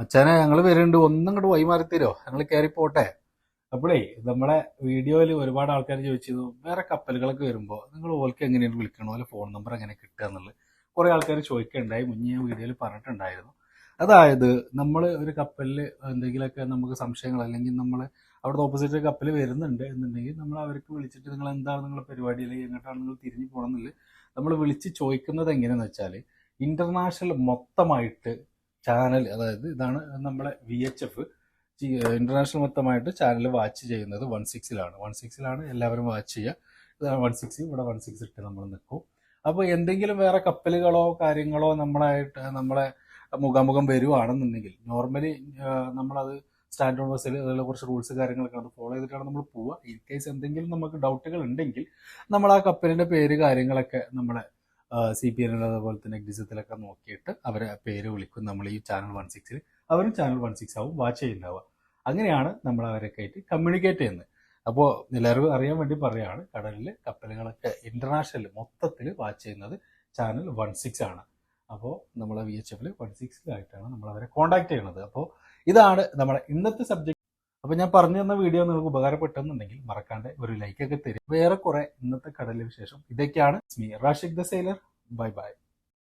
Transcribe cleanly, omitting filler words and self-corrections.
അച്ഛനെ ഞങ്ങൾ വരുന്നുണ്ട്, ഒന്നും ഇങ്ങോട്ട് വഴിമാറിത്തരോ, ഞങ്ങൾ കയറി പോട്ടെ. അപ്പോഴേ നമ്മളെ വീഡിയോയിൽ ഒരുപാട് ആൾക്കാർ ചോദിച്ചിരുന്നു, വേറെ കപ്പലുകളൊക്കെ വരുമ്പോൾ നിങ്ങൾ ഓൾക്ക് എങ്ങനെയാണ് വിളിക്കണോ, അല്ലെ ഫോൺ നമ്പർ എങ്ങനെ കിട്ടുക എന്നുള്ളത് കുറേ ആൾക്കാർ ചോദിക്കുകയുണ്ടായി. മുന്നേ ഞാൻ വീഡിയോയിൽ പറഞ്ഞിട്ടുണ്ടായിരുന്നു. അതായത് നമ്മൾ ഒരു കപ്പലിൽ എന്തെങ്കിലുമൊക്കെ നമുക്ക് സംശയങ്ങൾ, അല്ലെങ്കിൽ നമ്മൾ അവിടുത്തെ ഓപ്പോസിറ്റ് കപ്പൽ വരുന്നുണ്ട് എന്നുണ്ടെങ്കിൽ നമ്മൾ അവർക്ക് വിളിച്ചിട്ട് നിങ്ങൾ എന്താണ് നിങ്ങളുടെ പരിപാടി, അല്ലെങ്കിൽ എങ്ങോട്ടാണ് നിങ്ങൾ തിരിഞ്ഞു പോകണമെന്നില്ല നമ്മൾ വിളിച്ച് ചോദിക്കുന്നത് എങ്ങനെയാണെന്ന് വെച്ചാൽ, ഇന്റർനാഷണൽ മൊത്തമായിട്ട് ചാനൽ, അതായത് ഇതാണ് നമ്മളെ VHF ഇന്റർനാഷണൽ മൊത്തമായിട്ട് ചാനൽ വാച്ച് ചെയ്യുന്നത് 16-ലാണ്. 16-ലാണ് എല്ലാവരും വാച്ച് ചെയ്യുക. ഇതാണ് 16, ഇവിടെ 16 ഇട്ട് നമ്മൾ നിൽക്കും. അപ്പോൾ എന്തെങ്കിലും വേറെ കപ്പലുകളോ കാര്യങ്ങളോ നമ്മളെ മുഖാമുഖം വരുവാണെന്നുണ്ടെങ്കിൽ നോർമലി നമ്മളത് സ്റ്റാൻഡേർഡ് ബസ്സിൽ അതിലുള്ള കുറച്ച് റൂൾസ് കാര്യങ്ങളൊക്കെ അത് ഫോളോ ചെയ്തിട്ടാണ് നമ്മൾ പോവുക. ഇൻ കേസ് എന്തെങ്കിലും നമുക്ക് ഡൗട്ടുകൾ ഉണ്ടെങ്കിൽ നമ്മൾ ആ കപ്പലിൻ്റെ പേര് കാര്യങ്ങളൊക്കെ നമ്മളെ CPN അതുപോലെ തന്നെ എക്സിസത്തിലൊക്കെ നോക്കിയിട്ട് അവരെ പേര് വിളിക്കും. നമ്മൾ ഈ ചാനൽ 16-ൽ അവരും ചാനൽ 16 ആവും വാച്ച് ചെയ്യുന്നുണ്ടാവുക. അങ്ങനെയാണ് നമ്മൾ അവരൊക്കെ ആയിട്ട് കമ്മ്യൂണിക്കേറ്റ് ചെയ്യുന്നത്. അപ്പോൾ എല്ലാവർക്കും അറിയാൻ വേണ്ടി പറയുകയാണ്, കടലിൽ കപ്പലുകളൊക്കെ ഇന്റർനാഷണൽ മൊത്തത്തിൽ വാച്ച് ചെയ്യുന്നത് ചാനൽ 16 ആണ്. അപ്പോൾ നമ്മളെ VHFൽ 16-ലായിട്ടാണ് നമ്മൾ അവരെ കോൺടാക്ട് ചെയ്യുന്നത്. അപ്പോൾ ഇതാണ് നമ്മുടെ ഇന്നത്തെ സബ്ജക്ട്. അപ്പോൾ ഞാൻ പറഞ്ഞു തന്ന വീഡിയോ നിങ്ങൾക്ക് ഉപകാരപ്പെട്ടെന്നുണ്ടെങ്കിൽ മറക്കാണ്ട് ഒരു ലൈക്കൊക്കെ തരും. വേറെ കുറെ ഇന്നത്തെ കടലിലെ വിശേഷം ഇതൊക്കെയാണ്. Rashiq the sailor. Bye bye.